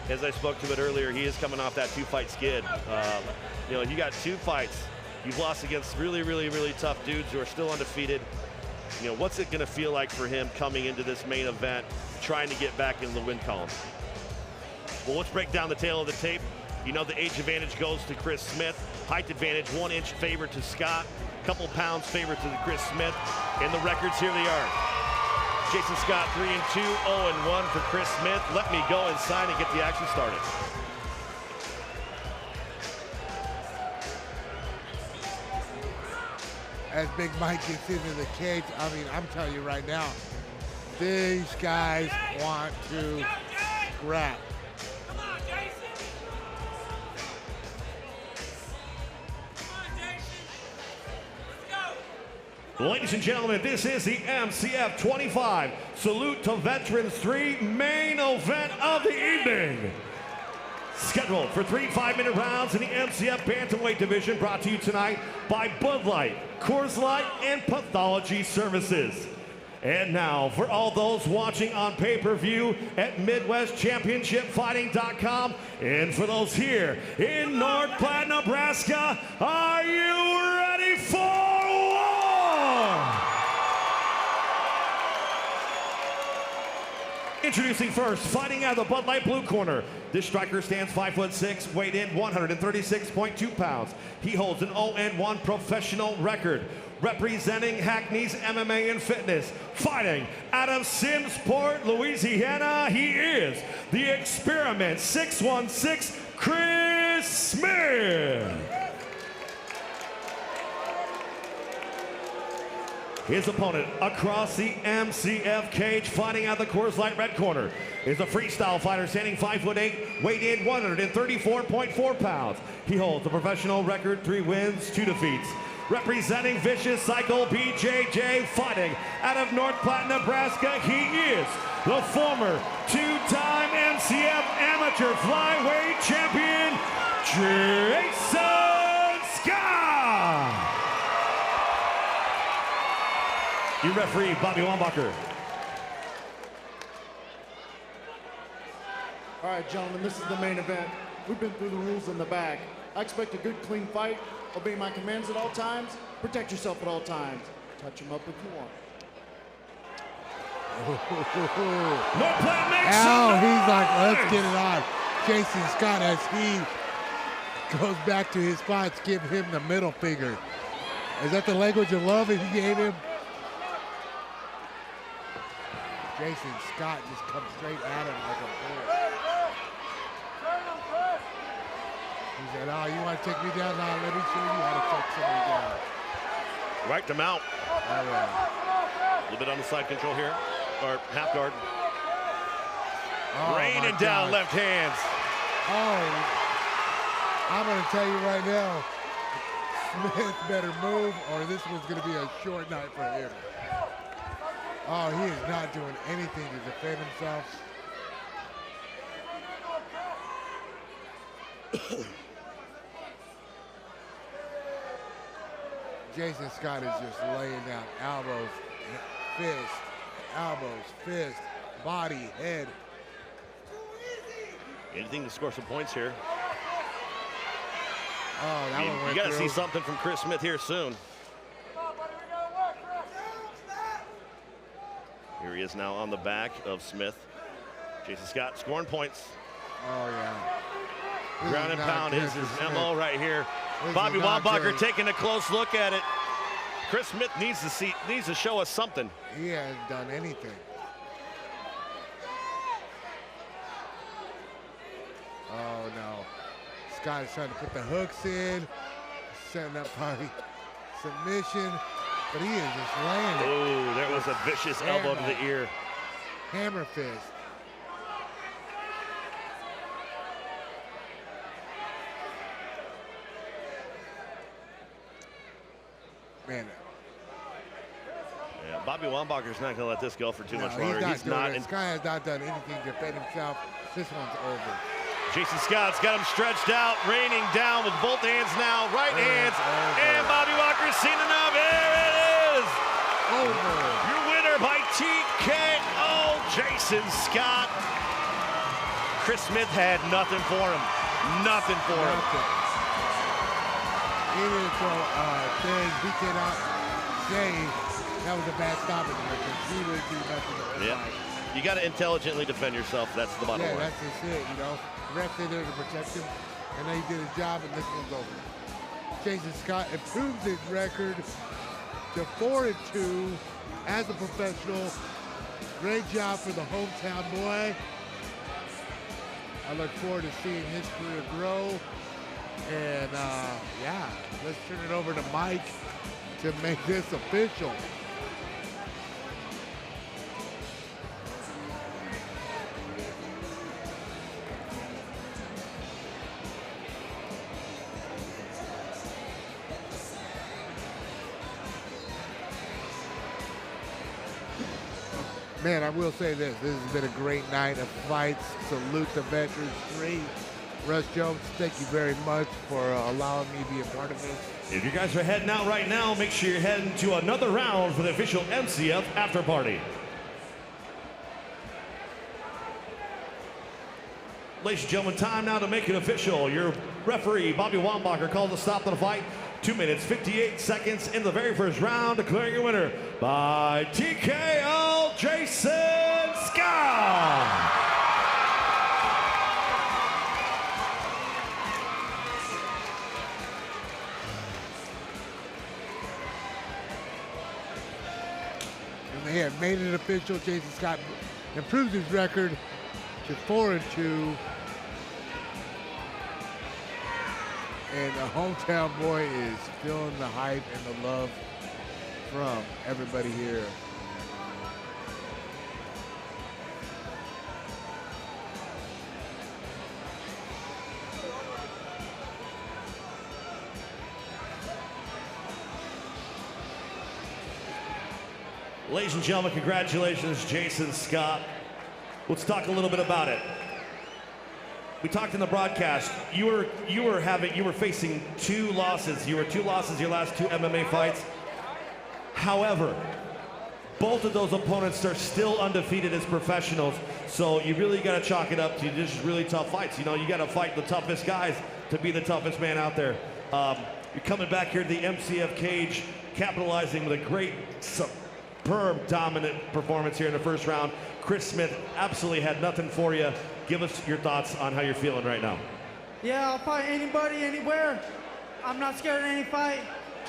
as I spoke to it earlier, he is coming off that 2-fight skid. You know, you got 2 fights. You've lost against really, really, really tough dudes who are still undefeated. You know, what's it going to feel like for him coming into this main event, trying to get back in the win column? Well, let's break down the tail of the tape. You know, the age advantage goes to Chris Smith. Height advantage, 1 inch favor to Scott. Couple pounds favor to Chris Smith. And the records, here they are. Jayson Scott 3-2, 0-1 for Chris Smith. Let me go inside and get the action started. As Big Mike gets into the cage, I mean, I'm telling you right now, these guys want to scrap. Come on, Jayson. Come on, Jayson. Let's go. Ladies and gentlemen, this is the MCF 25 Salute to Veterans 3 main event of the evening. Scheduled for 3 5-minute rounds in the MCF Bantamweight division, brought to you tonight by Bud Light, Coors Light, and Pathology Services. And now, for all those watching on pay-per-view at MidwestChampionshipFighting.com, and for those here in North Platte, Nebraska, are you ready for war? Introducing first, fighting out of the Bud Light blue corner. This striker stands 5'6", weighed in 136.2 pounds. He holds an 0-1 professional record. Representing Hackney's MMA and Fitness, fighting out of Simsport, Louisiana, he is the Experiment 616, Chris Smith. His opponent across the MCF cage, fighting out the Coors Light red corner, is a freestyle fighter standing 5'8", weighed in 134.4 pounds. He holds a professional record, 3 wins, 2 defeats. Representing Vicious Cycle BJJ, fighting out of North Platte, Nebraska, he is the former 2-time MCF amateur flyweight champion, Jayson Scott. Your referee, Bobby Wambacher. All right, gentlemen, this is the main event. We've been through the rules in the back. I expect a good, clean fight. Obey my commands at all times. Protect yourself at all times. Touch him up if you want. North Platte makes Now he's like, let's get it on. Jayson Scott, as he goes back to his spots, give him the middle finger. Is that the language of love that he gave him? Jayson Scott just comes straight at him like a bull. He said, oh, you want to take me down? Now let me show you how to take somebody down. Right to mount. Oh, yeah. A little bit on the side control here, or half guard. Oh, Raining down left hands. Oh, I'm going to tell you right now, Smith better move or this was going to be a short night for him. Oh, he is not doing anything to defend himself. Jayson Scott is just laying down elbows, fist, body, head. Anything to score some points here. Oh, that one went You got to through. see something from Chris Smith here soon. Here he is now on the back of Smith. Jayson Scott scoring points. Oh, yeah. This Ground and not pound good is for his Smith. MO right here. This Bobby is not Wambacher good. taking a close look at it. Chris Smith needs to show us something. He hasn't done anything. Oh, no. Scott is trying to put the hooks in, setting up probably submission, but he is just laying it. Oh, there was a vicious elbow to the ear. Hammer fist. Man, Yeah, Bobby Wambacher's not going to let this go for too much no, longer. he's not doing it. in- Scott has not done anything to defend himself. This one's over. Jayson Scott's got him stretched out, raining down with both hands now, right hands, and Bobby Walker's seen enough. There it is! Over. Your winner by TKO, Jayson Scott. Chris Smith had nothing for him. Nothing for him. Even so, things we cannot say that was a bad stoppage because he would do nothing. Yeah. You got to intelligently defend yourself. That's the bottom line. Yeah, that's just it, you know. The ref stayed there to protect him, and then he did his job, and this one's over. Jayson Scott improves his record to 4-2 as a professional. Great job for the hometown boy. I look forward to seeing his career grow. And yeah, let's turn it over to Mike to make this official. Man, I will say this. This has been a great night of fights. Salute the veterans. Great. Russ Jones, thank you very much for allowing me to be a part of this. If you guys are heading out right now, make sure you're heading to another round for the official MCF after party. Ladies and gentlemen, time now to make it official. Your referee, Bobby Wambacher, called the stop to the fight. 2 minutes, 58 seconds in the very first round, declaring your winner by TKO, Jayson Scott. And they have made it official. Jayson Scott improves his record to 4-2. And the hometown boy is feeling the hype and the love from everybody here. Ladies and gentlemen, congratulations, Jayson Scott. Let's talk a little bit about it. We talked in the broadcast. You were facing 2 losses. You were 2 losses your last 2 MMA fights. However, both of those opponents are still undefeated as professionals. So you really got to chalk it up to just really tough fights. You know, you got to fight the toughest guys to be the toughest man out there. You're coming back here to the MCF cage, capitalizing with a great, superb, dominant performance here in the first round. Chris Smith absolutely had nothing for you. Give us your thoughts on how you're feeling right now. Yeah, I'll fight anybody, anywhere. I'm not scared of any fight.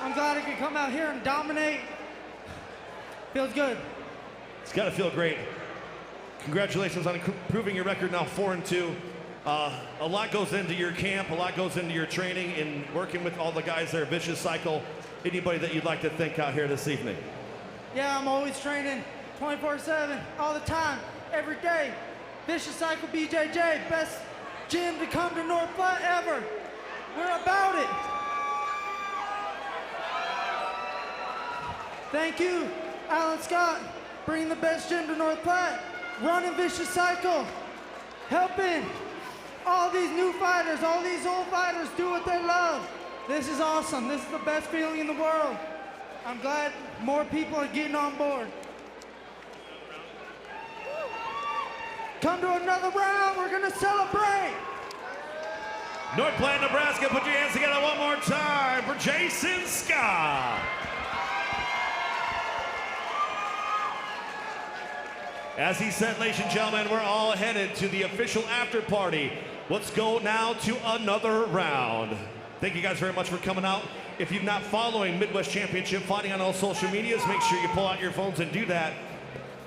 I'm glad I could come out here and dominate. Feels good. It's got to feel great. Congratulations on improving your record now 4-2. A lot goes into your camp, a lot goes into your training and working with all the guys there, Vicious Cycle. Anybody that you'd like to thank out here this evening? Yeah, I'm always training 24/7, all the time, every day. Vicious Cycle BJJ, best gym to come to North Platte ever. We're about it. Thank you, Alan Scott, bringing the best gym to North Platte, running Vicious Cycle, helping all these new fighters, all these old fighters do what they love. This is awesome. This is the best feeling in the world. I'm glad more people are getting on board. Come to another round, we're gonna celebrate. North Platte, Nebraska, put your hands together one more time for Jayson Scott. As he said, ladies and gentlemen, we're all headed to the official after party. Let's go now to another round. Thank you guys very much for coming out. If you're not following Midwest Championship Fighting on all social medias, make sure you pull out your phones and do that.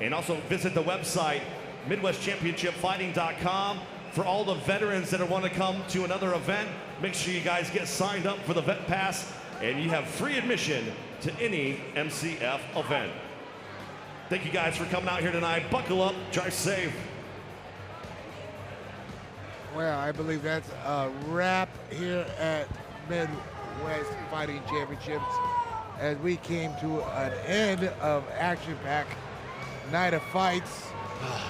And also visit the website, MidwestChampionshipFighting.com. For all the veterans that want to come to another event, make sure you guys get signed up for the Vet Pass, and you have free admission to any MCF event. Thank you guys for coming out here tonight. Buckle up, drive safe. Well, I believe that's a wrap here at Midwest Fighting Championships as we came to an end of action-packed night of fights.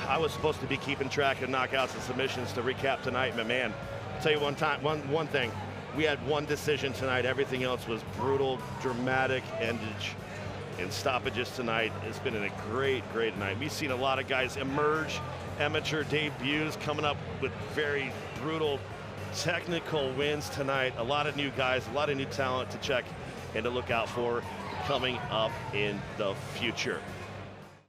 I was supposed to be keeping track of knockouts and submissions to recap tonight, but man, I'll tell you one thing. We had one decision tonight. Everything else was brutal, dramatic, endage, and stoppages tonight. It's been a great, great night. We've seen a lot of guys emerge amateur debuts coming up with very brutal technical wins tonight. A lot of new guys, a lot of new talent to check and to look out for coming up in the future.